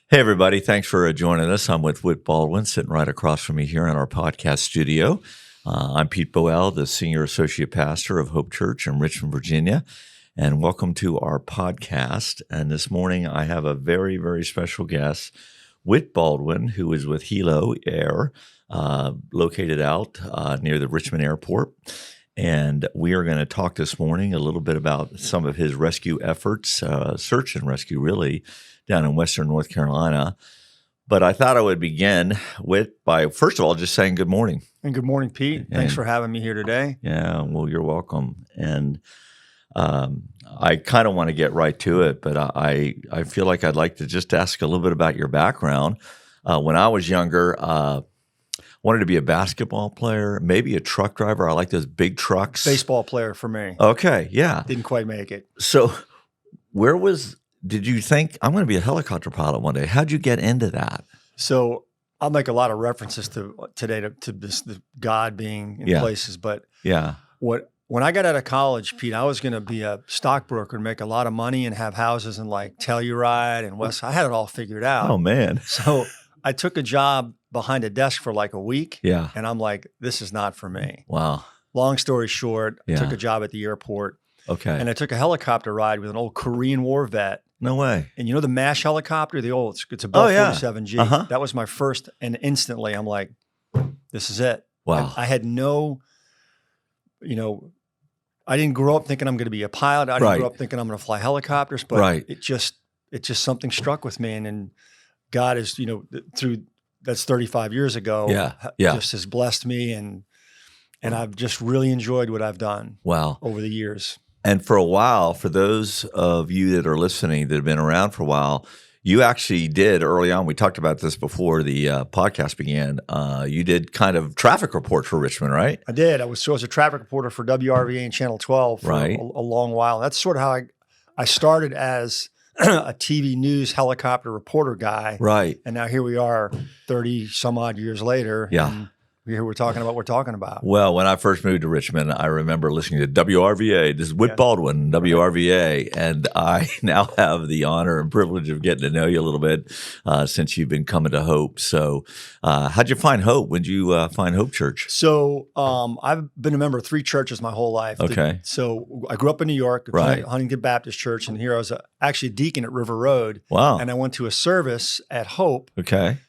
Hey, everybody. Thanks for joining us. I'm with Whit Baldwin, sitting right across from me here in our podcast studio. I'm Pete Bowell, the Senior Associate Pastor of Hope Church in Richmond, Virginia, and welcome to our podcast. And this morning, I have a very, very special guest, Whit Baldwin, who is with HeloAir, located out near the Richmond Airport. And we are going to talk this morning a little bit about some of his rescue efforts, search and rescue, really, down in Western North Carolina. But I thought I would begin by, first of all, just saying good morning. And good morning, Pete. Thanks for having me here today. Yeah, well, you're welcome. And I kind of want to get right to it, but I feel like I'd like to just ask a little bit about your background. When I was younger, wanted to be a basketball player, maybe a truck driver. I like those big trucks. Baseball player for me. Okay, yeah. Didn't quite make it. So did you think, I'm going to be a helicopter pilot one day? How'd you get into that? So I'll make a lot of references today to this, the God being in places. But when I got out of college, Pete, I was going to be a stockbroker and make a lot of money and have houses in like Telluride and West. I had it all figured out. Oh, man. So I took a job behind a desk for like a week. Yeah. And I'm like, this is not for me. Wow. Long story short, I took a job at the airport. Okay. And I took a helicopter ride with an old Korean War vet. No way. And you know the MASH helicopter, it's a Bell 47G. Uh-huh. That was my first, and instantly I'm like, this is it. Wow. I had no, I didn't grow up thinking I'm going to be a pilot. I didn't grow up thinking I'm going to fly helicopters, but it just something struck with me. And God is, that's 35 years ago, just has blessed me. And I've just really enjoyed what I've done over the years. And for a while, for those of you that are listening that have been around for a while, you actually did early on. We talked about this before the podcast began. You did kind of traffic reports for Richmond, right? I did. I was a traffic reporter for WRVA and Channel 12 for a long while. That's sort of how I started as a TV news helicopter reporter guy. Right. And now here we are 30 some odd years later. Yeah. And we're talking about what we're talking about. Well, when I first moved to Richmond, I remember listening to WRVA. This is Whit Baldwin, WRVA. And I now have the honor and privilege of getting to know you a little bit since you've been coming to Hope. So how'd you find Hope? When'd you find Hope Church? So I've been a member of 3 churches my whole life. Okay. So I grew up in New York, Huntington Baptist Church. And here I was actually a deacon at River Road. Wow. And I went to a service at Hope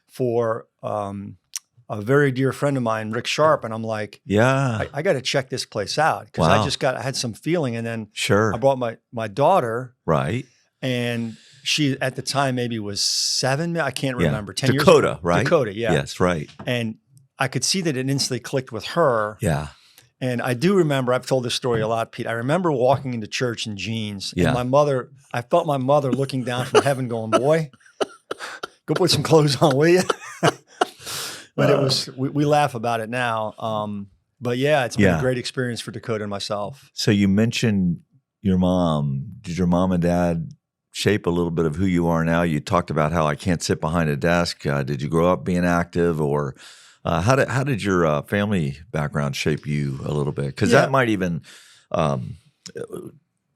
for a very dear friend of mine, Rick Sharp, and I'm like, I got to check this place out because I had some feeling, and then I brought my daughter, and she at the time maybe was 7, I can't remember, 10 years ago. Dakota, right? Dakota, yeah. Yes, right. And I could see that it instantly clicked with her. Yeah. And I do remember, I've told this story a lot, Pete. I remember walking into church in jeans, and I felt my mother looking down from heaven going, boy, go put some clothes on, will you? But we laugh about it now. But yeah, it's been a great experience for Dakota and myself. So you mentioned your mom. Did your mom and dad shape a little bit of who you are now? You talked about how I can't sit behind a desk. Did you grow up being active, or how did your family background shape you a little bit? Because that might even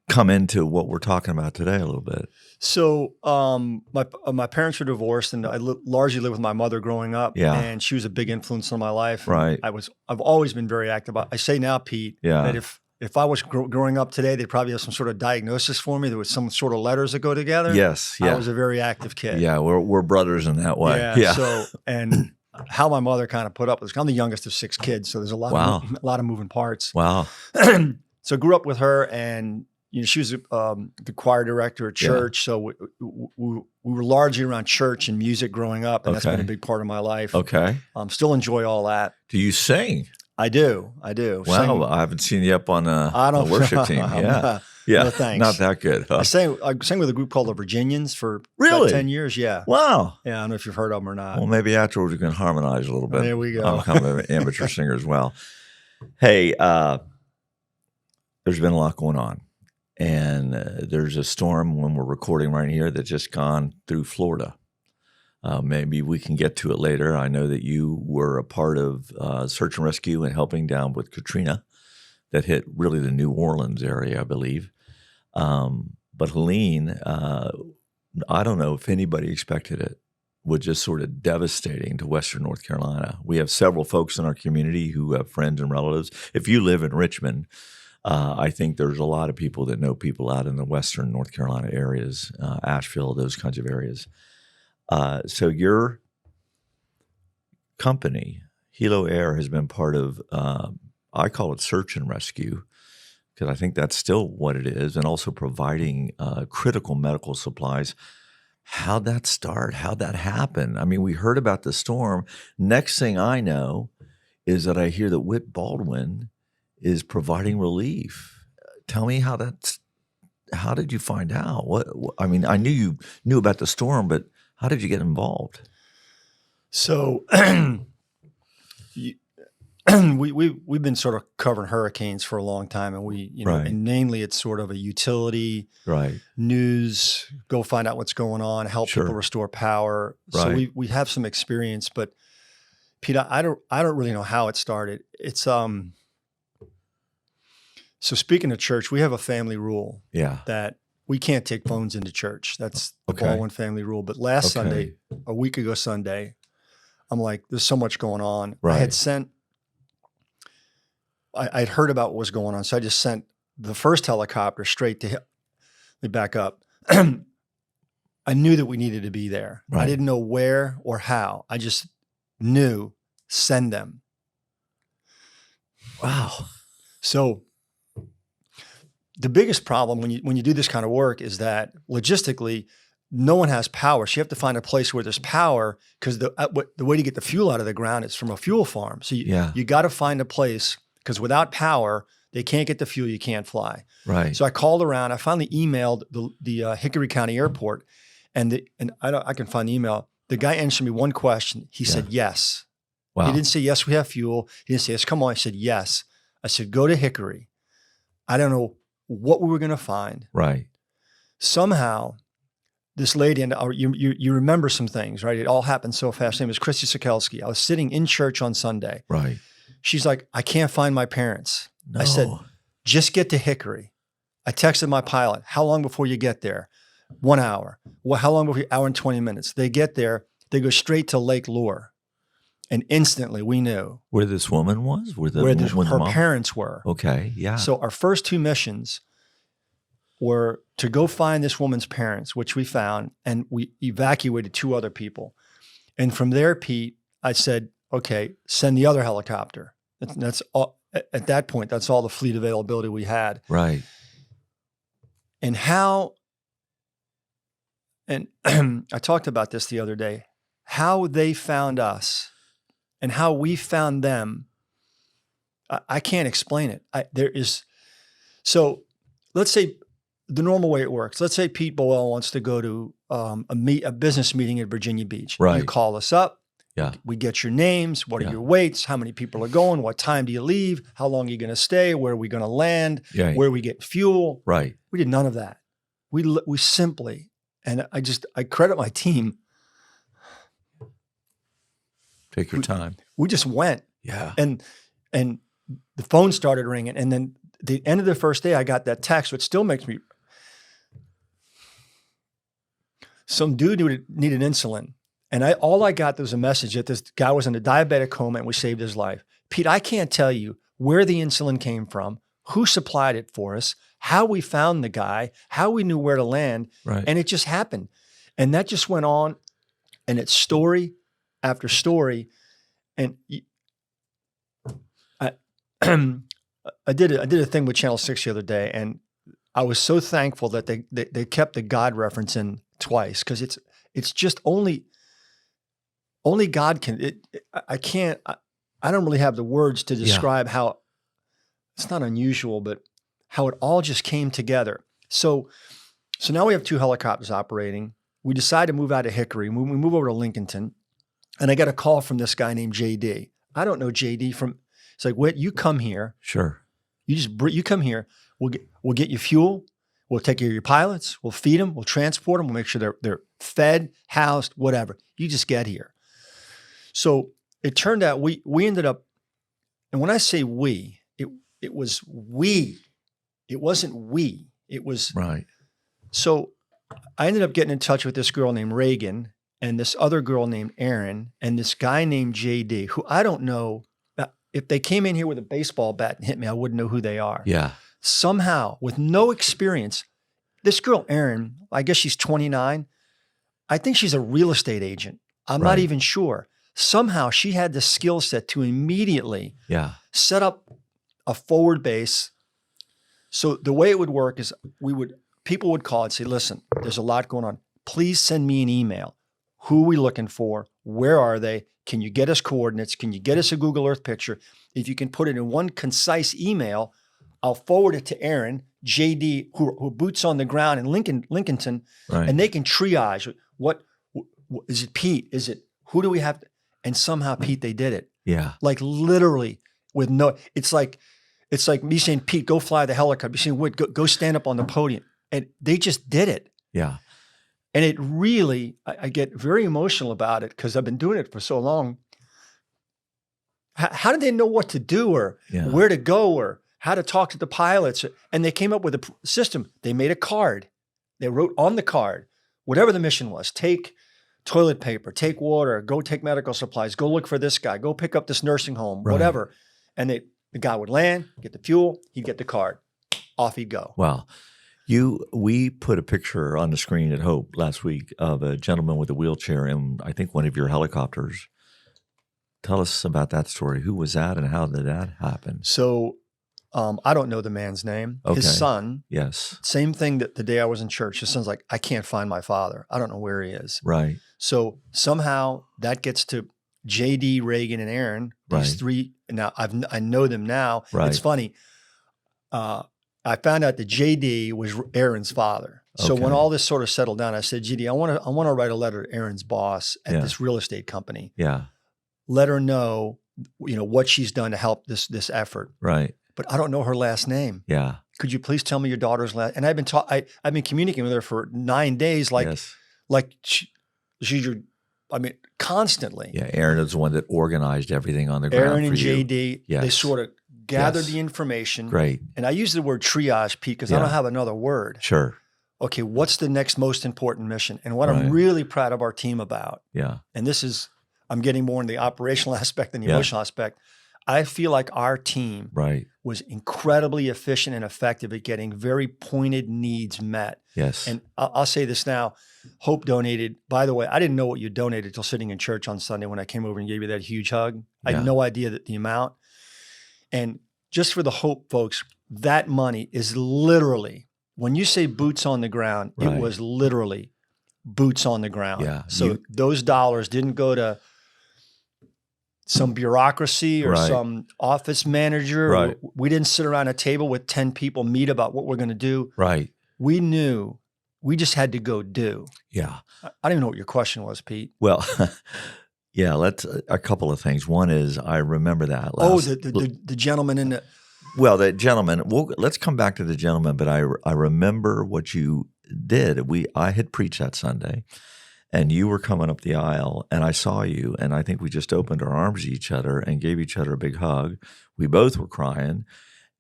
come into what we're talking about today a little bit. So my parents were divorced, and I largely lived with my mother growing up. Yeah. And she was a big influence on my life. Right. I've always been very active. I say now, Pete, that if I was growing up today, they'd probably have some sort of diagnosis for me. There was some sort of letters that go together. Yes. Yeah. I was a very active kid. Yeah. We're brothers in that way. Yeah. So, and how my mother kind of put up with, I'm the youngest of 6 kids. So there's a lot of moving parts. Wow. So I grew up with her, and she was the choir director at church. So we were largely around church and music growing up, and that's been a big part of my life. Okay. Still enjoy all that. Do you sing? I do. Wow, I haven't seen you up on a worship team. Yeah. No, thanks. Not that good. Huh? I sang with a group called the Virginians for about 10 years. Yeah. Wow. Yeah, I don't know if you've heard of them or not. Well, maybe afterwards we can harmonize a little bit. There we go. I'm kind of an amateur singer as well. Hey, there's been a lot going on. And there's a storm when we're recording right here that's just gone through Florida. Maybe we can get to it later. I know that you were a part of search and rescue and helping down with Katrina that hit really the New Orleans area, I believe. But Helene, I don't know if anybody expected it. was just sort of devastating to Western North Carolina. We have several folks in our community who have friends and relatives. If you live in Richmond, I think there's a lot of people that know people out in the Western North Carolina areas, Asheville, those kinds of areas. So your company, HeloAir, has been part of, I call it search and rescue, because I think that's still what it is, and also providing critical medical supplies. How'd that start? How'd that happen? I mean, we heard about the storm. Next thing I know is that I hear that Whit Baldwin is providing relief. Tell me how did you find out? I mean, I knew you knew about the storm, but how did you get involved? So we've been sort of covering hurricanes for a long time, and and mainly it's sort of a utility, news, go find out what's going on, help people restore power. So we have some experience, but Pete, I don't really know how it started. It's so speaking of church, we have a family rule that we can't take phones into church. That's the Baldwin family rule. But last Sunday, a week ago Sunday, I'm like, there's so much going on. I'd heard about what was going on. So I just sent the first helicopter straight to him. Let me back up. I knew that we needed to be there. I didn't know where or how. I just knew, send them. Wow. So the biggest problem when you do this kind of work is that logistically, no one has power. So you have to find a place where there's power, because the way to get the fuel out of the ground is from a fuel farm. So you got to find a place, because without power, they can't get the fuel. You can't fly. Right. So I called around. I finally emailed the Hickory County Airport, and I can find the email. The guy answered me one question. He said yes. Wow. He didn't say yes, we have fuel. He didn't say yes, come on. He said yes. I said, go to Hickory. I don't know what we were going to find. Right. Somehow, this lady, and you remember some things, right? It all happened so fast. Her name was Christy Sikelski. I was sitting in church on Sunday. Right. She's like, I can't find my parents. No. I said, just get to Hickory. I texted my pilot, how long before you get there? 1 hour. Well, how long before? Hour and 20 minutes. They get there, they go straight to Lake Lure. And instantly we knew. Where this woman was? Where her parents were. Okay, yeah. So our first two missions were to go find this woman's parents, which we found, and we evacuated 2 other people. And from there, Pete, I said, okay, send the other helicopter. That's all, at that point, that's all the fleet availability we had. Right. And I talked about this the other day, how they found us and how we found them. I can't explain it. So let's say the normal way it works. Let's say Pete Bowell wants to go to a business meeting at Virginia Beach. Right. You call us up. Yeah. We get your names. What are your weights? How many people are going? What time do you leave? How long are you going to stay? Where are we going to land? Yeah. Where we get fuel? Right. We did none of that. We simply, and I credit my team. Take your time. We just went. Yeah. And the phone started ringing. And then the end of the first day, I got that text, which still makes me. Some dude needed insulin. And all I got was a message that this guy was in a diabetic coma and we saved his life. Pete, I can't tell you where the insulin came from, who supplied it for us, how we found the guy, how we knew where to land. Right. And it just happened. And that just went on, and it's story after story. And I did a thing with Channel 6 the other day, and I was so thankful that they kept the God reference in twice, because it's just only God can. I don't really have the words to describe how it's not unusual, but how it all just came together. So now we have 2 helicopters operating. We decide to move out of Hickory. We move over to Lincolnton, and I got a call from this guy named JD. I don't know JD from. It's like, Whit, you come here. Sure. You come here. We'll get you fuel. We'll take care of your pilots. We'll feed them. We'll transport them. We'll make sure they're fed, housed, whatever. You just get here. So it turned out we ended up, and when I say we, it was we. It wasn't we. It was right. So I ended up getting in touch with this girl named Reagan, and this other girl named Erin, and this guy named JD, who I don't know. If they came in here with a baseball bat and hit me, I wouldn't know who they are. Yeah. Somehow, with no experience, this girl, Erin, I guess she's 29. I think she's a real estate agent. I'm not even sure. Somehow she had the skill set to immediately set up a forward base. So the way it would work is people would call and say, listen, there's a lot going on. Please send me an email. Who are we looking for? Where are they? Can you get us coordinates? Can you get us a Google Earth picture? If you can put it in one concise email, I'll forward it to Erin, JD, who boots on the ground in Lincolnton, and they can triage. What is it, Pete? Is it, who do we have? And somehow, Pete, they did it. Yeah. Like literally with no, it's like me saying, Pete, go fly the helicopter. You saying, Whit, go stand up on the podium. And they just did it. Yeah. And it really, I get very emotional about it because I've been doing it for so long. How did they know what to do or where to go or how to talk to the pilots? And they came up with a system. They made a card. They wrote on the card, whatever the mission was, take toilet paper, take water, go take medical supplies, go look for this guy, go pick up this nursing home, whatever. And the guy would land, get the fuel, he'd get the card. Off he'd go. Wow. We put a picture on the screen at Hope last week of a gentleman with a wheelchair in, I think, one of your helicopters. Tell us about that story. Who was that and how did that happen? So I don't know the man's name. Okay. His son. Yes. Same thing that the day I was in church. His son's like, I can't find my father. I don't know where he is. Right. So somehow that gets to JD, Reagan, and Erin. These three. Now I know them now. Right. It's funny. I found out that JD was Erin's father. So when all this sort of settled down, I said, JD, I want to write a letter to Erin's boss at this real estate company. Yeah. Let her know, what she's done to help this effort. Right. But I don't know her last name. Yeah. Could you please tell me your daughter's last? And I've been communicating with her for 9 days, like she's your, constantly. Yeah. Erin is the one that organized everything on the ground. Erin and JD, they sort of gathered the information. Great. And I use the word triage, Pete, because I don't have another word. Sure. Okay, what's the next most important mission? And what I'm really proud of our team about, and this is, I'm getting more in the operational aspect than the emotional aspect. I feel like our team was incredibly efficient and effective at getting very pointed needs met. Yes. And I'll say this now, Hope donated, by the way, I didn't know what you donated till sitting in church on Sunday when I came over and gave you that huge hug. I had no idea that the amount. And just for the Hope folks, that money is literally, when you say boots on the ground, it was literally boots on the ground. Yeah. So those dollars didn't go to some bureaucracy or some office manager. Right. We didn't sit around a table with 10 people, meet about what we're going to do. Right. We knew we just had to go do. Yeah. I don't even know what your question was, Pete. Well, yeah, let's a couple of things. One is I remember that. The gentleman in the. Well, the gentleman. Well, let's come back to the gentleman. But I remember what you did. I had preached that Sunday, and you were coming up the aisle, and I saw you, and I think we just opened our arms to each other and gave each other a big hug. We both were crying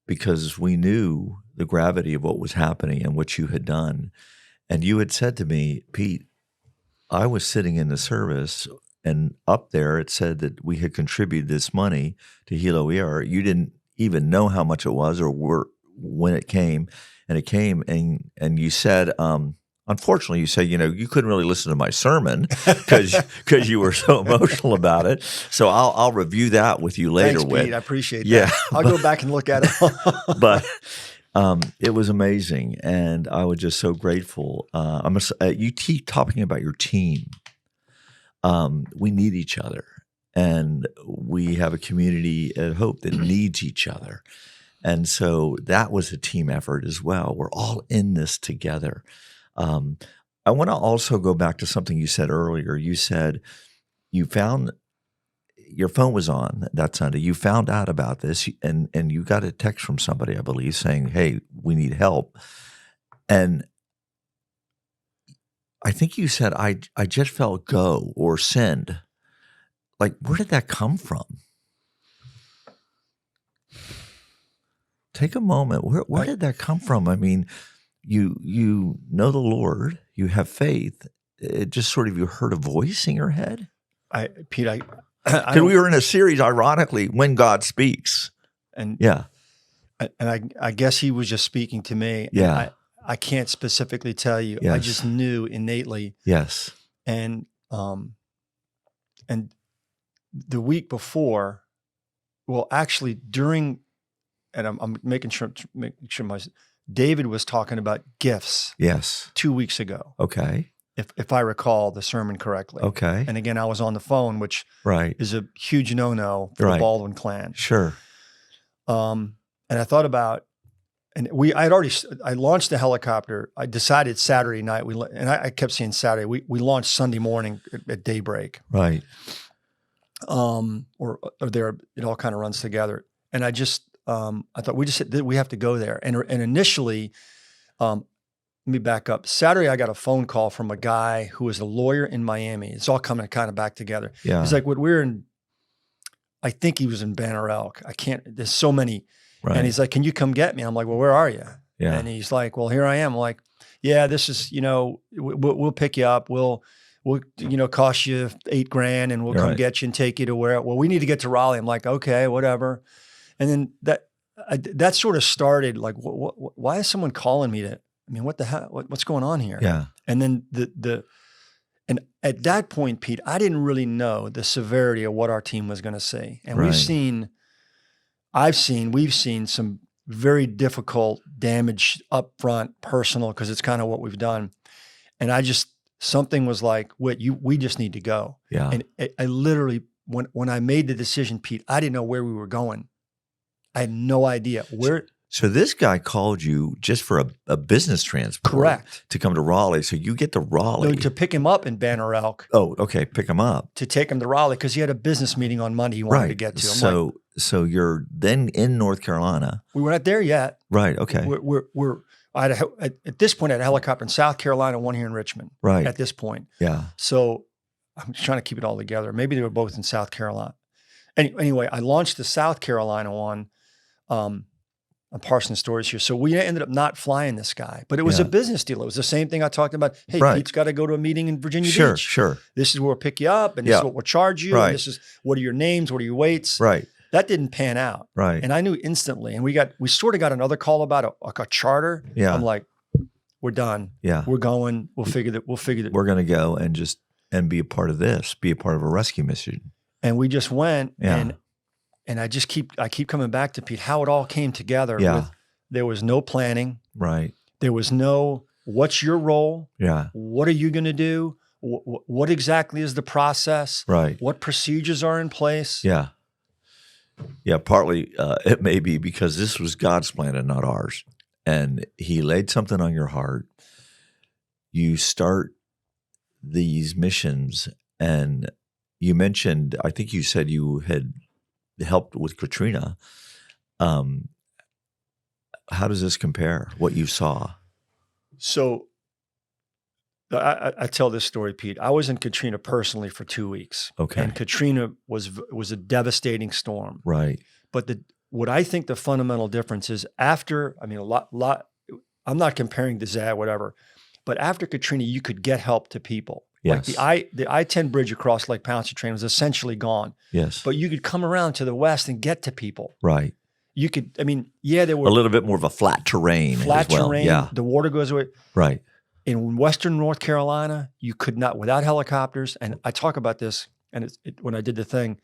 because we knew the gravity of what was happening and what you had done. And you had said to me, Pete, I was sitting in the service. And up there, it said that we had contributed this money to HeloAir. You didn't even know how much it was or when it came. And it came, and you said, unfortunately, you said, you couldn't really listen to my sermon because you were so emotional about it. So I'll review that with you later. Thanks, Pete. I appreciate that. Yeah, I'll go back and look at it. But it was amazing, and I was just so grateful. You keep talking about your team. We need each other, and we have a community at Hope that needs each other. And so that was a team effort as well. We're all in this together. I want to also go back to something you said earlier. You said you found your phone was on that Sunday. You found out about this, and you got a text from somebody, I believe, saying, hey, we need help. And I think you said, I just felt go or send. Like, where did that come from? Take a moment. Where did that come from? I mean, you know the Lord, you have faith. it just sort of, you heard a voice in your head? Pete, because we were in a series, ironically, When God Speaks. And yeah. And I guess he was just speaking to me. Yeah. And I can't specifically tell you. Yes. I just knew innately. Yes. And the week before, well, actually during, and I'm making sure David was talking about gifts. Yes. 2 weeks ago. Okay. If I recall the sermon correctly. Okay. And again, I was on the phone, which is a huge no-no for the Baldwin clan. Sure. And I thought about, and I launched the helicopter. I decided Saturday night, I kept saying Saturday, we launched Sunday morning at daybreak. Right. Or there, it all kind of runs together. And I just, I thought we have to go there. And initially, let me back up. Saturday, I got a phone call from a guy who was a lawyer in Miami. It's all coming kind of back together. Yeah. He's like, I think he was in Banner Elk. There's so many. Right. And he's like, can you come get me? I'm like, well, where are you? Yeah. And he's like, well, here I am. I'm like, yeah, this is, we'll pick you up. We'll cost you $8,000 and we'll come get you and take you to where, well, we need to get to Raleigh. I'm like, okay, whatever. And then that sort of started like, why is someone calling me what the hell, what's going on here? Yeah. And then and at that point, Pete, I didn't really know the severity of what our team was going to see. And we've seen some very difficult damage up front, personal, because it's kind of what we've done. And something was like, Whit, we just need to go. Yeah. And I literally, when I made the decision, Pete, I didn't know where we were going. I had no idea where. So this guy called you just for a business transport. Correct. To come to Raleigh. So you get to Raleigh. No, to pick him up in Banner Elk. Oh, okay. Pick him up. To take him to Raleigh because he had a business meeting on Monday he wanted to get to. So you're then in North Carolina. We weren't there yet. Right. Okay. At this point, I had a helicopter in South Carolina, one here in Richmond. Right. At this point. Yeah. So I'm just trying to keep it all together. Maybe they were both in South Carolina. Anyway, I launched the South Carolina one. I'm parsing stories here. So we ended up not flying this guy, but it was a business deal. It was the same thing I talked about. Hey, Pete's got to go to a meeting in Virginia Beach. Sure. This is where we'll pick you up, and this is what we'll charge you. And this is what are your names, what are your weights. Right. That didn't pan out. Right. And I knew instantly. And we sort of got another call about a charter. Yeah. I'm like, we're done. Yeah. We're going. We'll figure that. We're going to go and be a part of this, be a part of a rescue mission. And we just went. Yeah. And I keep coming back to Pete, how it all came together. Yeah. There was no planning. Right. There was no, what's your role? Yeah. What are you going to do? What exactly is the process? Right. What procedures are in place? Yeah. Yeah. Partly it may be because this was God's plan and not ours. And he laid something on your heart. You start these missions and you mentioned, I think you said you had helped with Katrina. How does this compare, what you saw? So I tell this story, Pete. I was in Katrina personally for 2 weeks. Okay. And Katrina was a devastating storm. Right. But what I think the fundamental difference is after, a lot, I'm not comparing to Zad, whatever, but after Katrina, you could get help to people. Yes. Like the I-10 bridge across Lake Pontchartrain was essentially gone. Yes. But you could come around to the west and get to people. Right. You could, there were a little bit more of a flat terrain. Terrain. Yeah. The water goes away. Right. In Western North Carolina, you could not, without helicopters, and I talk about this, and when I did the thing,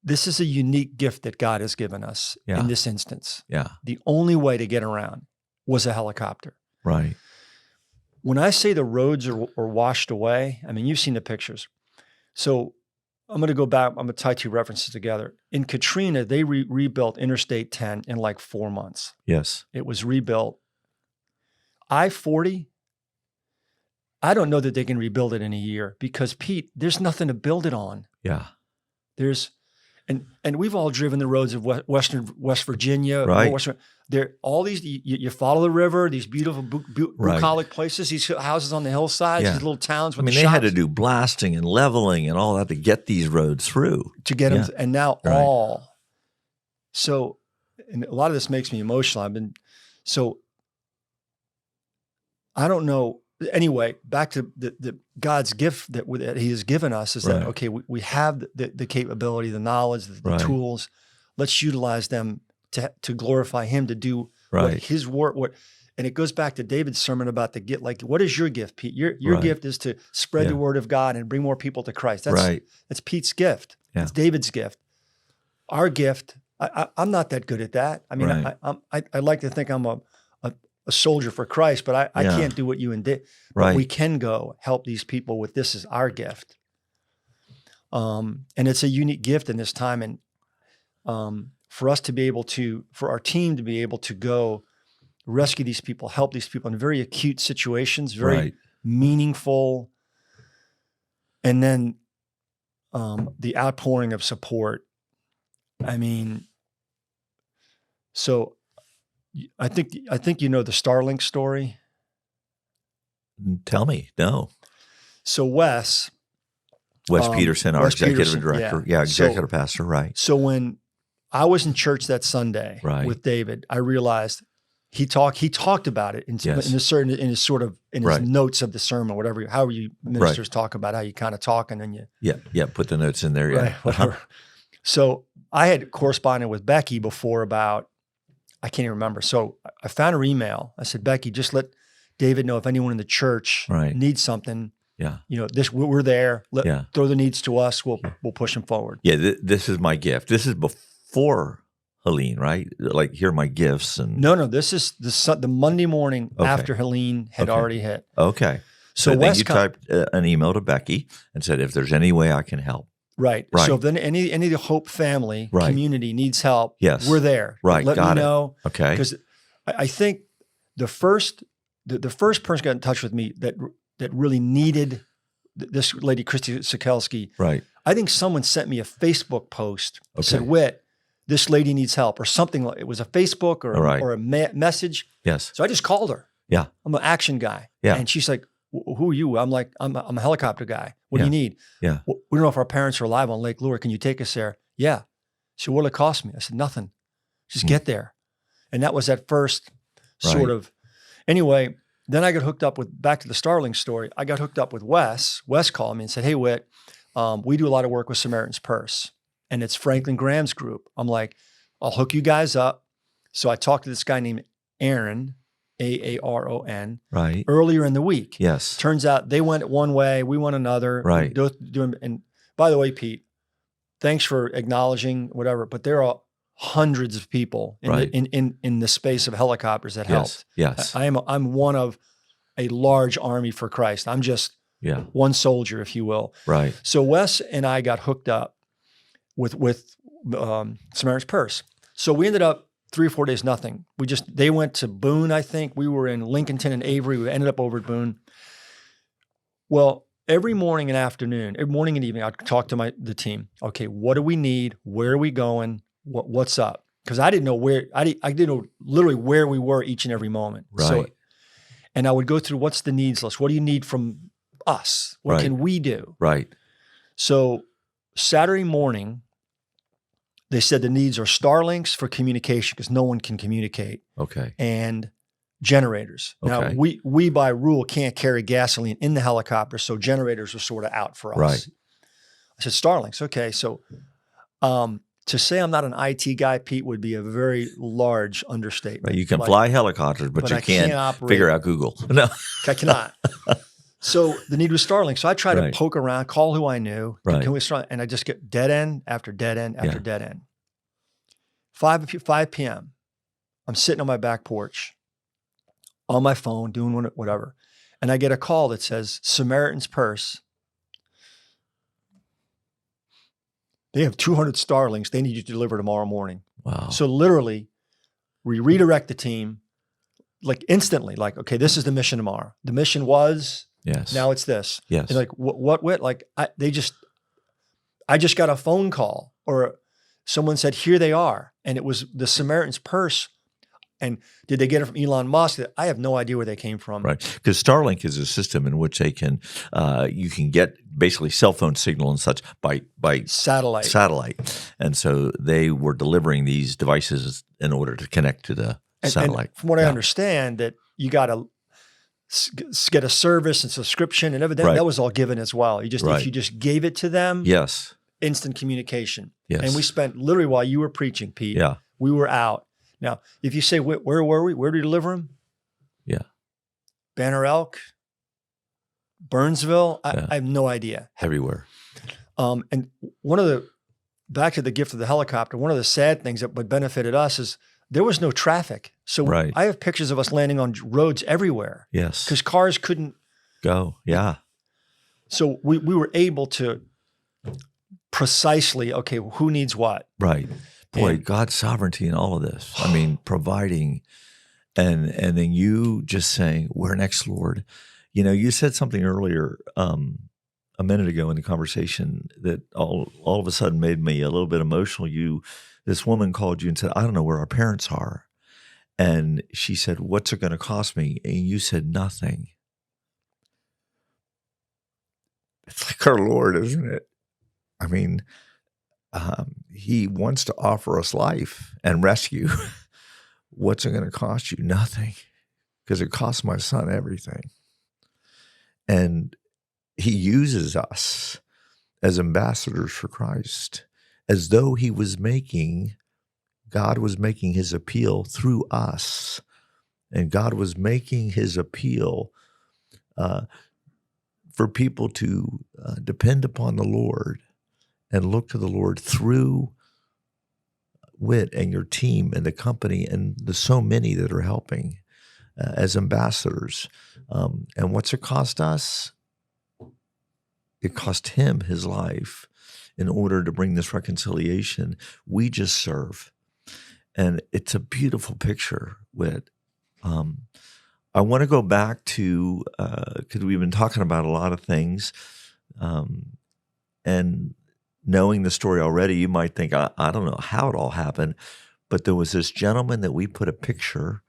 this is a unique gift that God has given us in this instance. Yeah. The only way to get around was a helicopter. Right. When I say the roads are washed away, you've seen the pictures. So I'm going to go back. I'm going to tie two references together. In Katrina, they rebuilt Interstate 10 in like 4 months. Yes. It was rebuilt. I-40, I don't know that they can rebuild it in a year because, Pete, there's nothing to build it on. Yeah. And we've all driven the roads of West Virginia. Right. There, all these, you follow the river, these beautiful bucolic places, these houses on the hillsides, these little towns with the shops. They had to do blasting and leveling and all that to get these roads through. To get them, and now so, and a lot of this makes me emotional. I don't know anyway, back to the God's gift that He has given us is that, okay, we have the capability, the knowledge, the tools. Let's utilize them to glorify Him, to do what His work. And it goes back to David's sermon about the gift. Like, what is your gift, Pete? Your gift is to spread the word of God and bring more people to Christ. That's Pete's gift. Yeah. It's David's gift. Our gift, I'm not that good at that. I mean, I like to think I'm a soldier for Christ, but I can't do what you and did. But we can go help these people with this as our gift. And it's a unique gift in this time. And for us to be able to, for our team to be able to go rescue these people, help these people in very acute situations, very meaningful. And then the outpouring of support. I mean, so I think you know the Starlings story. Tell me. No. So Wes Peterson, our executive director. Yeah, executive pastor, right. So when I was in church that Sunday with David, I realized he talked about it in his notes of the sermon, whatever, however you ministers talk about how you kind of talk and then you put the notes in there. Yeah. Whatever. So I had corresponded with Becky before about, I can't even remember. So I found her email. I said, Becky, just let David know if anyone in the church needs something. Yeah. We're there. Throw the needs to us. We'll push them forward. Yeah. This is my gift. This is before Helene, right? Like, here are my gifts. And no, this is the Monday morning after Helene had already hit. Okay. So then you typed an email to Becky and said, if there's any way I can help. Right. So if then any of the Hope family community needs help, we're there. Right. Let me know. Okay. Because I think the first person got in touch with me that really needed this lady, Christy Sikelski. Right. I think someone sent me a Facebook post that said, Whit, this lady needs help, or something. Like it was a Facebook or a message. Yes. So I just called her. Yeah. I'm an action guy. Yeah. And she's like, who are you? I'm like, I'm a helicopter guy. What do you need? Yeah. We don't know if our parents are alive on Lake Lure. Can you take us there? Yeah. She said, what'll it cost me? I said, nothing. Just get there. And that was at first sort of, anyway, then I got hooked up with, back to the Starlings story, I got hooked up with Wes. Wes called me and said, hey, Whit, we do a lot of work with Samaritans Purse. And it's Franklin Graham's group. I'm like, I'll hook you guys up. So I talked to this guy named Aaron, Aaron, earlier in the week. Yes. Turns out they went one way, we went another. Right. And by the way, Pete, thanks for acknowledging whatever, but there are hundreds of people in the space of helicopters that helped. Yes. I'm one of a large army for Christ. I'm just one soldier, if you will. Right. So Wes and I got hooked up with Samaritans Purse. So we ended up 3 or 4 days, nothing. They went to Boone, I think. We were in Lincolnton and Avery. We ended up over at Boone. Well, every morning and afternoon, every morning and evening, I'd talk to the team. Okay, what do we need? Where are we going? What's up? Because I didn't know where, I didn't know literally where we were each and every moment. Right. So, and I would go through, what's the needs list? What do you need from us? What can we do? Right. So Saturday morning, they said the needs are Starlings for communication because no one can communicate. Okay. And generators. Okay. Now, we by rule can't carry gasoline in the helicopter, so generators are sort of out for us. Right. I said, Starlings. Okay. So to say I'm not an IT guy, Pete, would be a very large understatement. Right. You can fly helicopters, but you can't figure out Google. No. I cannot. So the need was Starlink. So I tried to poke around, call who I knew. Right. Can we start? And I just get dead end after dead end after dead end. 5 p.m. I'm sitting on my back porch on my phone doing whatever. And I get a call that says, Samaritans Purse. They have 200 Starlings. They need you to deliver tomorrow morning. Wow. So literally, we redirect the team like instantly, like, okay, this is the mission tomorrow. The mission was... Yes. Now it's this. Yes. And like, what? Like, I just got a phone call or someone said, here they are. And it was the Samaritans Purse. And did they get it from Elon Musk? I have no idea where they came from. Right. Because Starlink is a system in which they can, you can get basically cell phone signal and such by satellite. And so they were delivering these devices in order to connect to the satellite. And from what I understand, that you got get a service and subscription and everything. That was all given as well. If you just gave it to them, yes, instant communication. Yes. And we spent literally while you were preaching, Pete. Yeah. We were out. Now, if you say where were we? Where did we deliver them? Yeah. Banner Elk, Burnsville. I have no idea. Everywhere. And back to the gift of the helicopter, one of the sad things that benefited us is there was no traffic. So I have pictures of us landing on roads everywhere. Yes. Because cars couldn't go. Yeah. So we were able to precisely, okay, who needs what? Right. Boy, God's sovereignty in all of this. I mean, providing and then you just saying, where next, Lord? You know, you said something earlier a minute ago in the conversation that all of a sudden made me a little bit emotional. This woman called you and said, I don't know where our parents are. And she said, what's it going to cost me? And you said, nothing. It's like our Lord, isn't it? I mean, he wants to offer us life and rescue. What's it going to cost you? Nothing. Because it cost my son everything. And he uses us as ambassadors for Christ, as though God was making his appeal through us. And God was making his appeal for people to depend upon the Lord and look to the Lord through Whit and your team and the company and the so many that are helping as ambassadors. And what's it cost us? It cost him his life in order to bring this reconciliation. We just serve. And it's a beautiful picture, Whit. I want to go back to, because we've been talking about a lot of things, and knowing the story already, you might think, I don't know how it all happened, but there was this gentleman that we put a picture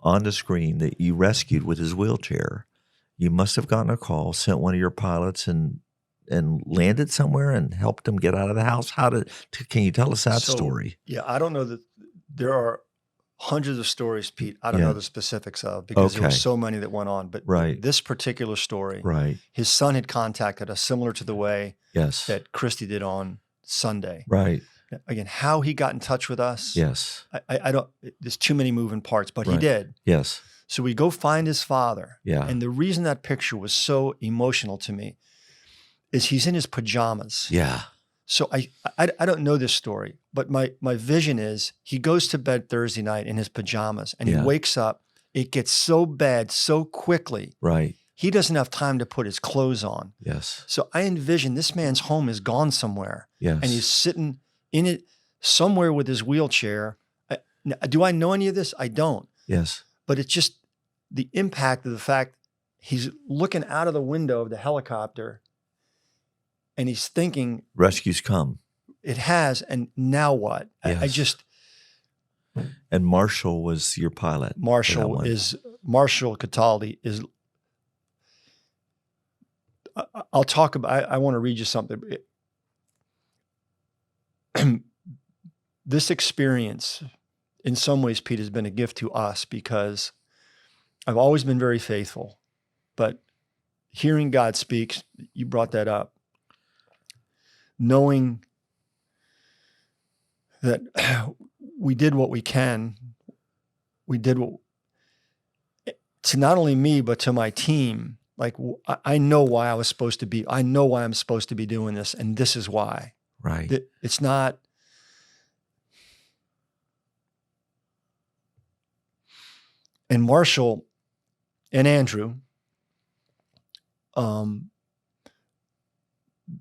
on the screen that you rescued with his wheelchair. You must have gotten a call, sent one of your pilots and landed somewhere and helped him get out of the house. Can you tell us that story? Yeah, I don't know that there are hundreds of stories, Pete. I don't know the specifics of, because there were so many that went on. But this particular story, his son had contacted us similar to the way that Christy did on Sunday. Right. Again, how he got in touch with us. Yes. I don't, there's too many moving parts, but he did. Yes. So we go find his father. Yeah. And the reason that picture was so emotional to me is he's in his pajamas. Yeah. So I don't know this story, but my vision is he goes to bed Thursday night in his pajamas and he wakes up. It gets so bad so quickly. Right. He doesn't have time to put his clothes on. Yes. So I envision this man's home is gone somewhere. Yes. And he's sitting in it somewhere with his wheelchair. Do I know any of this? I don't. Yes. But it's just the impact of the fact he's looking out of the window of the helicopter and he's thinking, rescue's come. It has, and now what? Yes. And Marshall was your pilot. Marshall Cataldi is. I'll talk about. I want to read you something. This experience, in some ways, Pete, has been a gift to us because I've always been very faithful, but hearing God speak, you brought that up. Knowing that we did what we can, to not only me, but to my team. Like, I know why I'm supposed to be doing this, and this is why. Right. It's not. And Marshall and Andrew,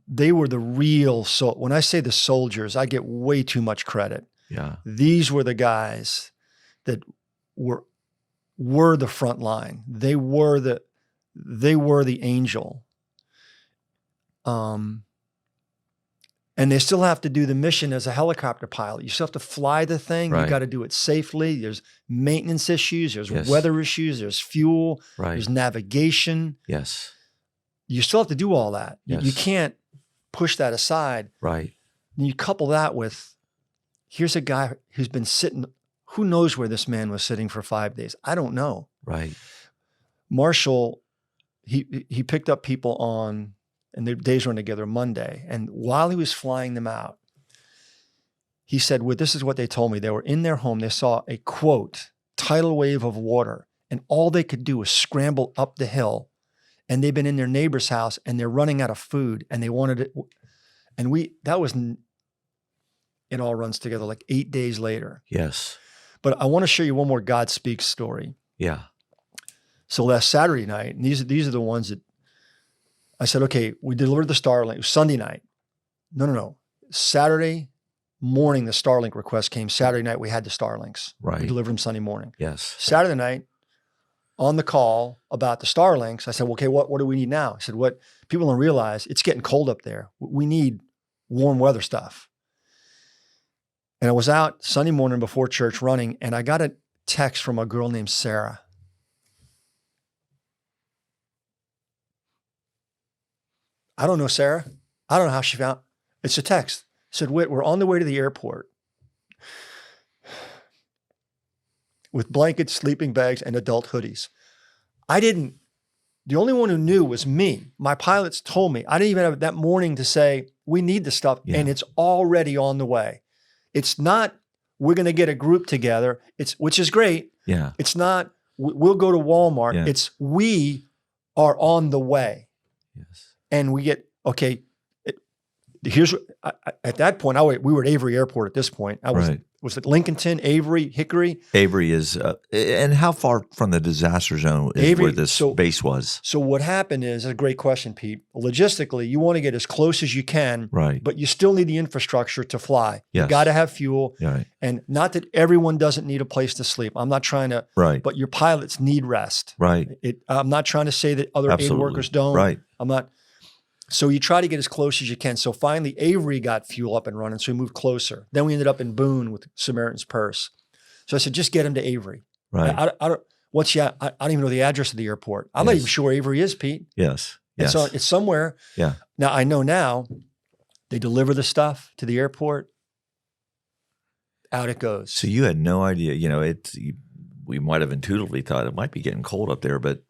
they were the real when I say the soldiers, I get way too much credit. Yeah. These were the guys that were the front line. They were the angel. And they still have to do the mission as a helicopter pilot. You still have to fly the thing. Right. You got to do it safely. There's maintenance issues. There's weather issues. There's fuel. Right. There's navigation. Yes. You still have to do all that. Yes. You can't push that aside. Right. And you couple that with, here's a guy who's been sitting, who knows where this man was sitting for 5 days? I don't know. Right. Marshall, he picked up people on, and their days run together, Monday. And while he was flying them out, he said, well, this is what they told me. They were in their home. They saw a, quote, tidal wave of water. And all they could do was scramble up the hill. And they've been in their neighbor's house and they're running out of food. And they wanted it. And it all runs together like 8 days later. Yes. But I want to show you one more God Speaks story. Yeah. So last Saturday night, and these are the ones that I said, okay, we delivered the Starlink. It was Sunday night. No. Saturday morning, the Starlink request came. Saturday night, we had the Starlinks. Right. We delivered them Sunday morning. Yes. Saturday night, on the call about the Starlinks, I said, well, okay, what do we need now? I said, what people don't realize, it's getting cold up there. We need warm weather stuff. And I was out Sunday morning before church running, and I got a text from a girl named Sarah. I don't know Sarah. I don't know how she found. It's a text. It said, Whit, we're on the way to the airport with blankets, sleeping bags, and adult hoodies. The only one who knew was me. My pilots told me. I didn't even have that morning to say, we need the stuff, and it's already on the way. It's not, we're going to get a group together, which is great. Yeah. It's not, we'll go to Walmart. Yeah. It's, we are on the way. Yes. And we get, okay, at that point, we were at Avery Airport at this point. I was at Lincolnton, Avery, Hickory. Avery is, and how far from the disaster zone is Avery, where this base was? So what happened is, a great question, Pete. Logistically, you want to get as close as you can, right? But you still need the infrastructure to fly. Yes. You got to have fuel. Right. And not that everyone doesn't need a place to sleep. I'm not trying to, but your pilots need rest. Right. I'm not trying to say that other aid workers don't. Right. I'm not. So you try to get as close as you can. So finally, Avery got fuel up and running, so we moved closer. Then we ended up in Boone with Samaritans Purse. So I said, just get him to Avery. Right. I don't even know the address of the airport. I'm not even sure where Avery is, Pete. Yes. It's somewhere. Yeah. Now I know they deliver the stuff to the airport. Out it goes. So you had no idea. We might have intuitively thought it might be getting cold up there, but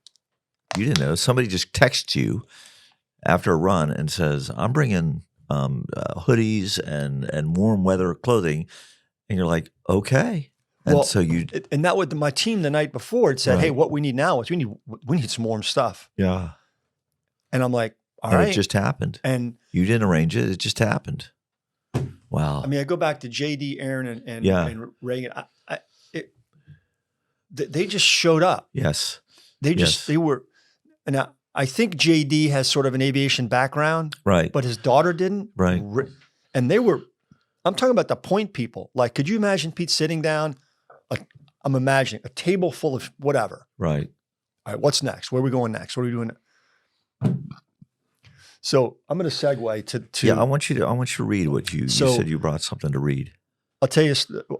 you didn't know. Somebody just texts you after a run and says, I'm bringing hoodies and warm weather clothing. And you're like, okay. And so and that was my team the night before. It said, hey, what we need now is we need some warm stuff. Yeah. And I'm like, all right. It just happened. And you didn't arrange it. It just happened. Wow. I mean, I go back to JD, Aaron, and Reagan. They just showed up. Yes. They were, now I think JD has sort of an aviation background. Right. But his daughter didn't. Right. And I'm talking about the point people. Like, could you imagine Pete sitting down? I'm imagining a table full of whatever. Right. All right, what's next? Where are we going next? What are we doing? So I'm going to segue to. Yeah, I want you to read what you said. You brought something to read. I'll tell you.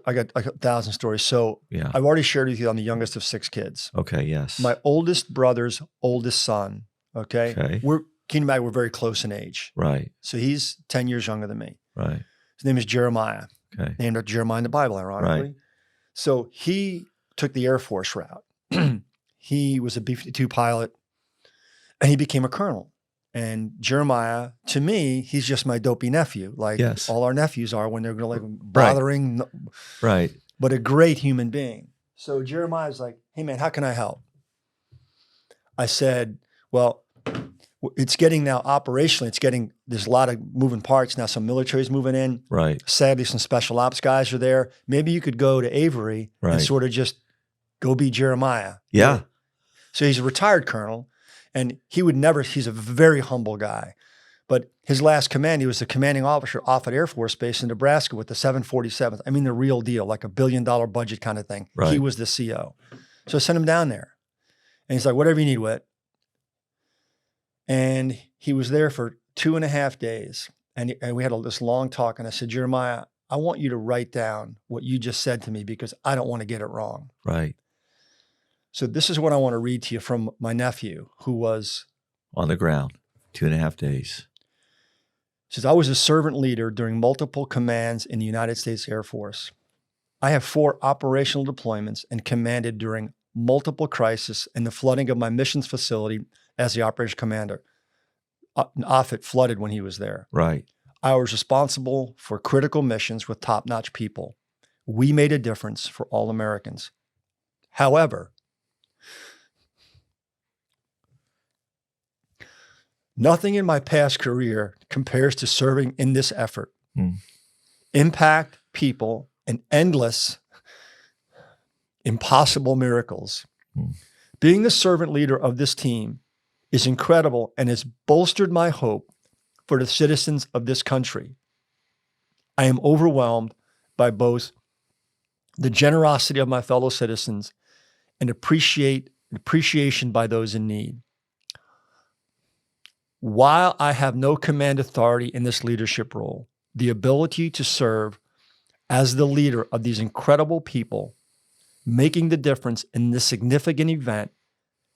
I got 1,000 stories. So yeah, I've already shared with you. I'm the youngest of 6 kids. Okay. Yes. My oldest brother's oldest son. Okay. Can you imagine we're very close in age. Right. So he's 10 years younger than me. Right. His name is Jeremiah. Okay. Named after Jeremiah in the Bible, ironically. Right. So he took the Air Force route. He was a B-52 pilot, and he became a colonel. And Jeremiah, to me, he's just my dopey nephew, like all our nephews are when they're going to bothering. Right. But a great human being. So Jeremiah's like, hey, man, how can I help? I said, well, it's getting now operationally, there's a lot of moving parts now. Some military's moving in. Right. Sadly, some special ops guys are there. Maybe you could go to Avery and sort of just go be Jeremiah. Yeah. So he's a retired colonel, and he's a very humble guy. But his last command, he was the commanding officer off at Air Force Base in Nebraska with the 747th. I mean, the real deal, like $1 billion budget kind of thing. Right. He was the CO. So I sent him down there. And he's like, whatever you need, Whit. And he was there for 2.5 days. And we had this long talk. And I said, Jeremiah, I want you to write down what you just said to me because I don't want to get it wrong. Right. So this is what I want to read to you from my nephew, who was on the ground, 2.5 days. He says, I was a servant leader during multiple commands in the United States Air Force. I have 4 operational deployments and commanded during multiple crises and the flooding of my missions facility as the operations commander. Offutt flooded when he was there. Right. I was responsible for critical missions with top-notch people. We made a difference for all Americans. However, nothing in my past career compares to serving in this effort. Impact people and endless, impossible miracles. Being the servant leader of this team is incredible and has bolstered my hope for the citizens of this country. I am overwhelmed by both the generosity of my fellow citizens and appreciation by those in need. While I have no command authority in this leadership role, the ability to serve as the leader of these incredible people, making the difference in this significant event,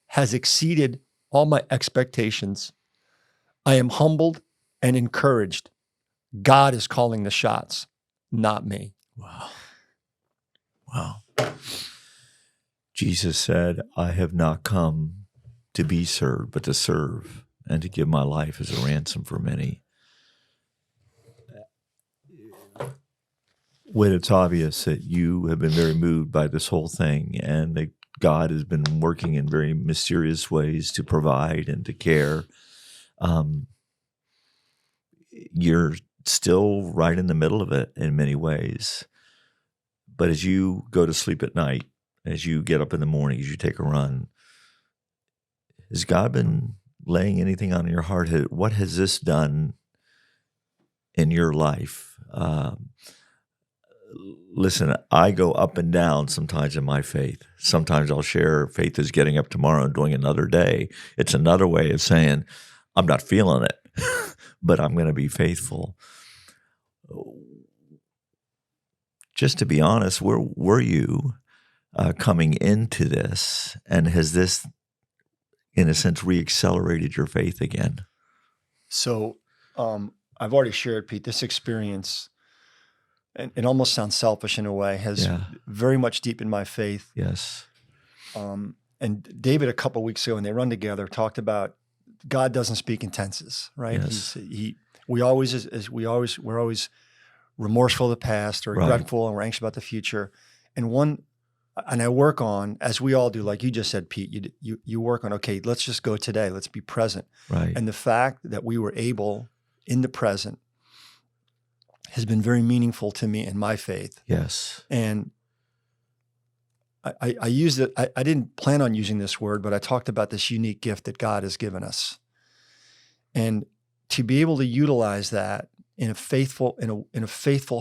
has exceeded all my expectations. I am humbled and encouraged. God is calling the shots, not me. Wow. Wow. Jesus said, I have not come to be served, but to serve and to give my life as a ransom for many. When it's obvious that you have been very moved by this whole thing and that God has been working in very mysterious ways to provide and to care, you're still right in the middle of it in many ways. But as you go to sleep at night, as you get up in the morning, as you take a run, has God been laying anything on your heart? What has this done in your life? Listen, I go up and down sometimes in my faith. Sometimes I'll share faith is getting up tomorrow and doing another day. It's another way of saying, I'm not feeling it, but I'm going to be faithful. Just to be honest, where were you coming into this? And has this, in a sense, reaccelerated your faith again? So I've already shared, Pete, this experience, and it almost sounds selfish in a way, has very much deepened my faith. Yes. And David, a couple of weeks ago, when they run together, talked about God doesn't speak in tenses, right? Yes. We're always remorseful of the past or regretful, and we're anxious about the future. And I work on, as we all do, like you just said, Pete, you work on, okay, let's just go today. Let's be present. Right. And the fact that we were able in the present has been very meaningful to me in my faith. Yes. And I used it, I didn't plan on using this word, but I talked about this unique gift that God has given us. And to be able to utilize that in a faithful,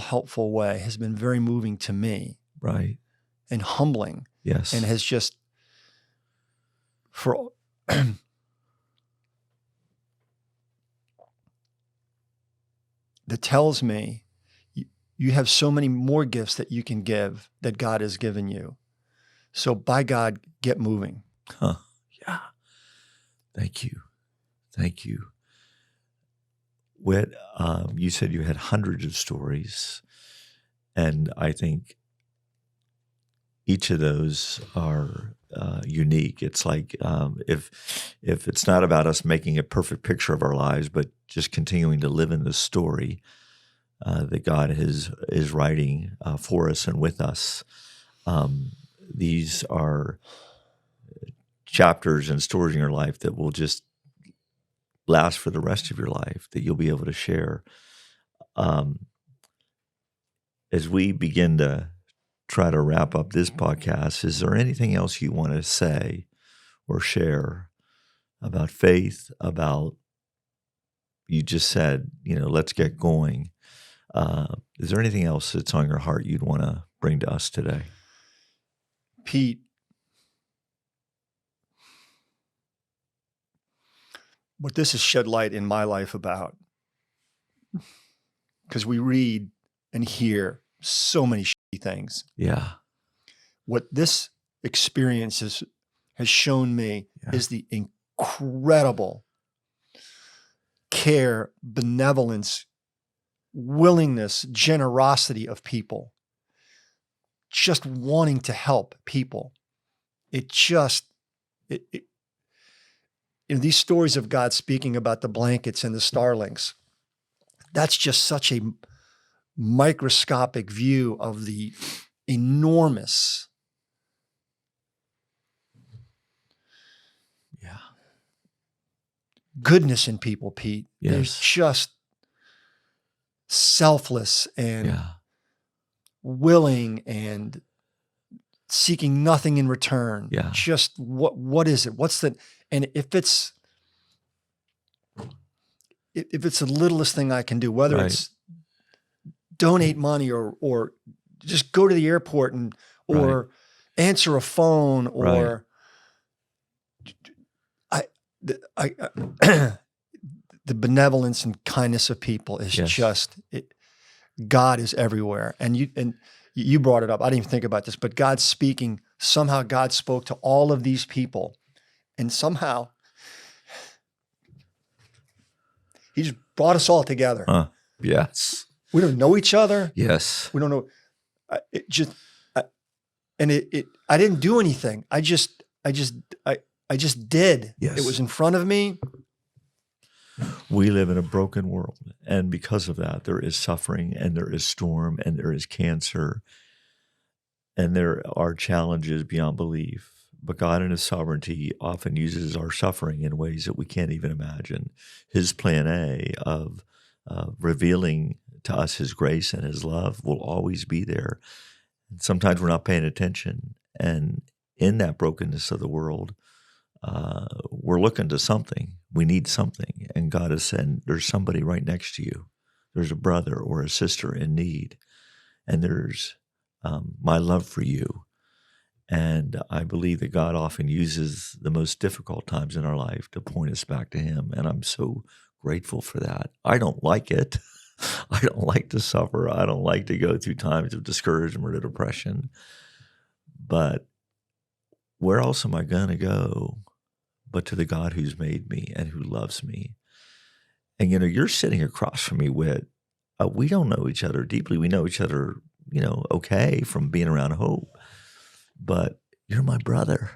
helpful way has been very moving to me. Right. And humbling. Yes. And has just, that tells me you have so many more gifts that you can give that God has given you. So by God, get moving. Huh. Yeah. Thank you. Thank you. Whit, you said you had hundreds of stories, and I think each of those are unique. It's like if it's not about us making a perfect picture of our lives, but just continuing to live in the story that God is writing for us and with us. These are chapters and stories in your life that will just last for the rest of your life, that you'll be able to share. As we begin to try to wrap up this podcast, is there anything else you want to say or share about faith, about, you just said, let's get going. Is there anything else that's on your heart you'd want to bring to us today? Pete, what this has shed light in my life about, because we read and hear so many shitty things. Yeah. What this experience has shown me is the incredible care, benevolence, willingness, generosity of people, just wanting to help people. these stories of God speaking about the blankets and the starlings, that's just such a microscopic view of the enormous goodness in people, Pete. Yes. There's just selfless and willing and seeking nothing in return. Yeah. Just what is it? What's the, and if it's the littlest thing I can do, whether it's donate money or just go to the airport or answer a phone or the benevolence and kindness of people is God is everywhere. And you brought it up. I didn't even think about this, but God's speaking. Somehow God spoke to all of these people, and somehow He just brought us all together. Yes. We don't know each other. Yes. We don't know. I didn't do anything. I just did. Yes. It was in front of me. We live in a broken world, and because of that, there is suffering, and there is storm, and there is cancer, and there are challenges beyond belief. But God in His sovereignty often uses our suffering in ways that we can't even imagine. His plan A of revealing to us His grace and His love will always be there. And sometimes we're not paying attention, and in that brokenness of the world, we're looking to something. We need something. And God has said, there's somebody right next to you. There's a brother or a sister in need. And there's my love for you. And I believe that God often uses the most difficult times in our life to point us back to Him. And I'm so grateful for that. I don't like it. I don't like to suffer. I don't like to go through times of discouragement or depression. But where else am I going to go but to the God who's made me and who loves me? And, you're sitting across from me, Whit. We don't know each other deeply. We know each other, okay from being around Hope. But you're my brother.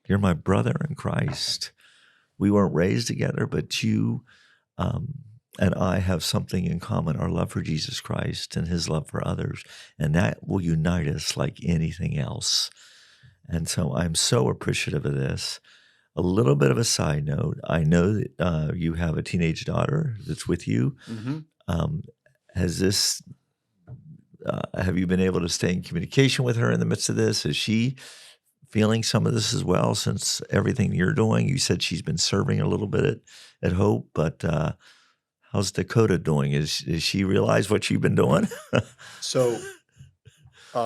You're my brother in Christ. We weren't raised together, but you and I have something in common, our love for Jesus Christ and His love for others. And that will unite us like anything else. And so I'm so appreciative of this. A little bit of a side note. I know that you have a teenage daughter that's with you. Mm-hmm. Have you been able to stay in communication with her in the midst of this? Is she feeling some of this as well since everything you're doing? You said she's been serving a little bit at Hope, but how's Dakota doing? Is she realize what you've been doing? So,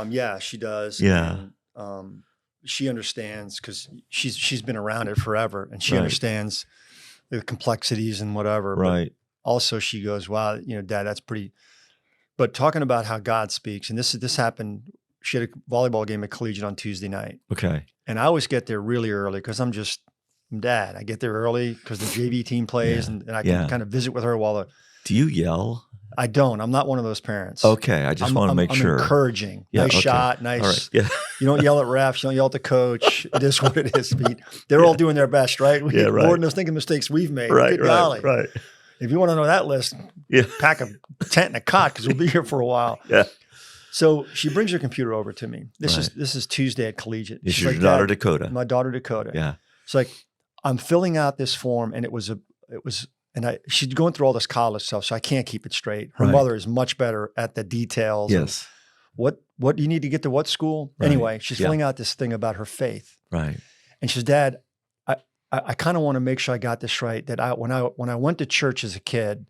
yeah, she does. Yeah. And, she understands because she's been around it forever, and she understands the complexities and whatever. Right. But also she goes, wow, Dad, that's pretty. But talking about how God speaks, and this happened, she had a volleyball game at Collegiate on Tuesday night. Okay. And I always get there really early because I'm Dad. I get there early because the JV team plays, and I can kind of visit with her while Do you yell? I don't. I'm not one of those parents. Okay. I just want to make sure. I'm encouraging. Yeah, nice shot. Nice. All right. Yeah. You don't yell at refs. You don't yell at the coach. It is what it is, Pete. They're all doing their best, right? Lord knows thinking mistakes we've made. Right. Right. If you want to know that list, pack a tent and a cot because we'll be here for a while. Yeah. So she brings her computer over to me. This is Tuesday at Collegiate. This is your daughter Dakota. My daughter Dakota. Yeah. It's like I'm filling out this form, and she's going through all this college stuff, so I can't keep it straight. Her mother is much better at the details. Yes. What do you need to get to what school? Right. Anyway, she's filling out this thing about her faith. Right. And she says, Dad, I kind of want to make sure I got this right. That when I went to church as a kid,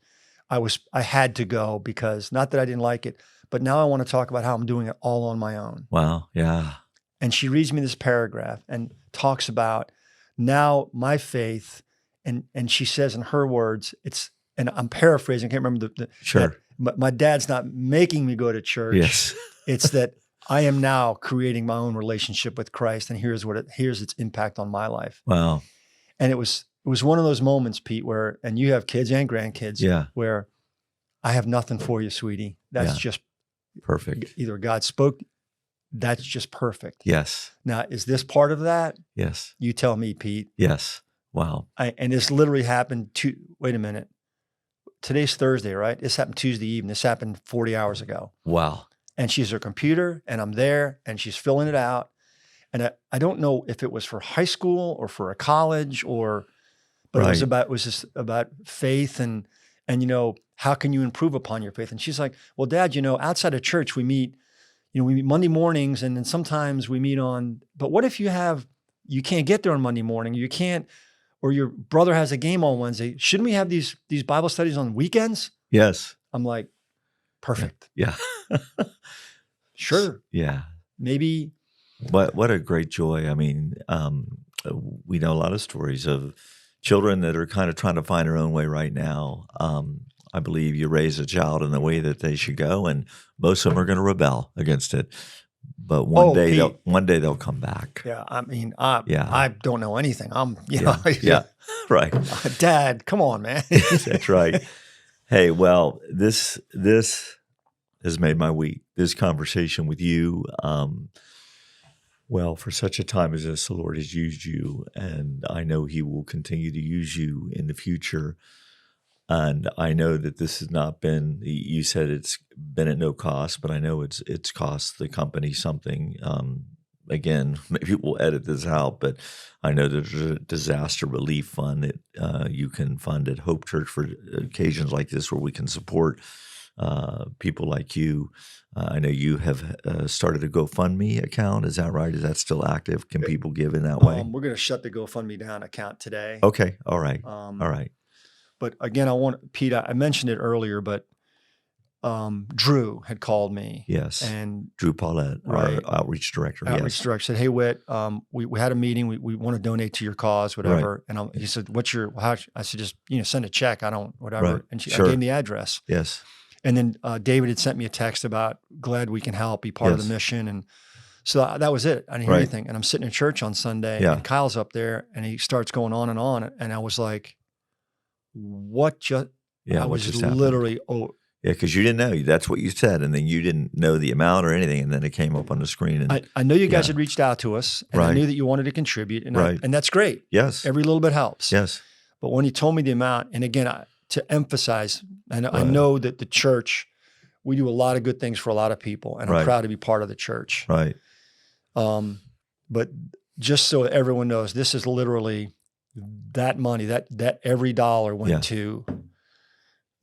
I had to go because not that I didn't like it, but now I want to talk about how I'm doing it all on my own. Wow. Yeah. And she reads me this paragraph and talks about now my faith. And she says in her words, and I'm paraphrasing, I can't remember Sure. My dad's not making me go to church. Yes. It's that I am now creating my own relationship with Christ, and here's its impact on my life. Wow. And it was one of those moments, Pete, where, and you have kids and grandkids, where I have nothing for you, sweetie. That's just perfect. Either God spoke That's just perfect. Yes. Now, is this part of that? Yes. You tell me, Pete. Yes. Wow. And this literally happened wait a minute. Today's Thursday, right? This happened Tuesday evening. This happened 40 hours ago. Wow. And she's her computer, and I'm there, and she's filling it out. And I don't know if it was for high school or for a college but right. It was just about faith and how can you improve upon your faith? And she's like, well, Dad, outside of church, we meet Monday mornings, and then sometimes we meet but what if you can't get there on Monday morning, you can't, or your brother has a game on Wednesday. Shouldn't we have these Bible studies on weekends? Yes. I'm like, perfect. Yeah. Sure. Yeah. Maybe. What a great joy. I mean, we know a lot of stories of children that are kind of trying to find their own way right now. I believe you raise a child in the way that they should go, and most of them are going to rebel against it. But one day they'll come back. Yeah, I mean, I don't know anything. Yeah, right. Dad, come on, man. That's right. Hey, well, this has made my week. This conversation with you, well, for such a time as this, the Lord has used you, and I know He will continue to use you in the future. And I know that this has not been, you said it's been at no cost, but I know it's cost the company something. Again, maybe we'll edit this out, but I know there's a disaster relief fund that you can fund at Hope Church for occasions like this where we can support people like you. I know you have started a GoFundMe account. Is that right? Is that still active? Can people give in that way? We're going to shut the GoFundMe down account today. Okay. All right. All right. But again, Pete, I mentioned it earlier, but Drew had called me. Yes. And Drew Paulette, right, our outreach director. Director said, hey, Whit, we had a meeting. We want to donate to your cause, whatever. Right. And he said, I said, just, send a check. I don't, whatever. Right. And I gave him the address. Yes. And then David had sent me a text about glad we can help, be part of the mission. And so that was it. I didn't hear anything. And I'm sitting in church on Sunday and Kyle's up there and he starts going on. And I was like, what just, I was just literally, yeah, because you didn't know. That's what you said. And then you didn't know the amount or anything. And then it came up on the screen. And I know you guys had reached out to us. And I knew that you wanted to contribute. And, and that's great. Yes. Every little bit helps. Yes. But when you told me the amount, and again, to emphasize, and I know that the church, we do a lot of good things for a lot of people. And I'm proud to be part of the church. Right. But just so everyone knows, this is literally that money, that every dollar went to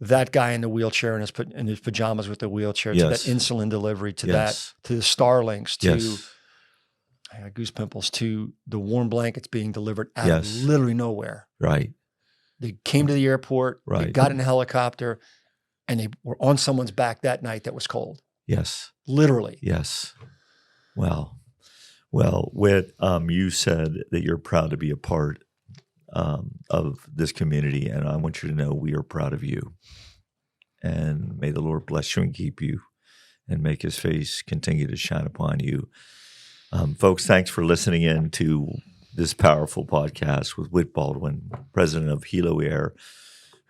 that guy in the wheelchair in his pajamas with the wheelchair, to that insulin delivery, to to the Starlings, to I got goose pimples, to the warm blankets being delivered out of literally nowhere. Right. They came to the airport, they got in a helicopter, and they were on someone's back that night that was cold. Yes. Literally. Yes. Well, Whit, you said that you're proud to be a part of this community, and I want you to know we are proud of you. And may the Lord bless you and keep you, and make His face continue to shine upon you. Folks, thanks for listening in to this powerful podcast with Whit Baldwin, president of HeloAir,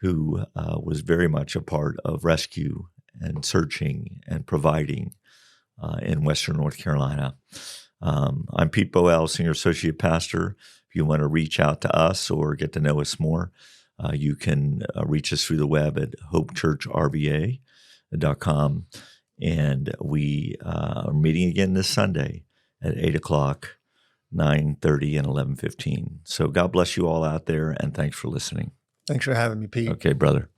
who was very much a part of rescue and searching and providing in Western North Carolina. I'm Pete Bowell, senior associate pastor. If you want to reach out to us or get to know us more, you can reach us through the web at hopechurchrva.com. And we are meeting again this Sunday at 8 o'clock, 9:30, and 11:15. So God bless you all out there, and thanks for listening. Thanks for having me, Pete. Okay, brother.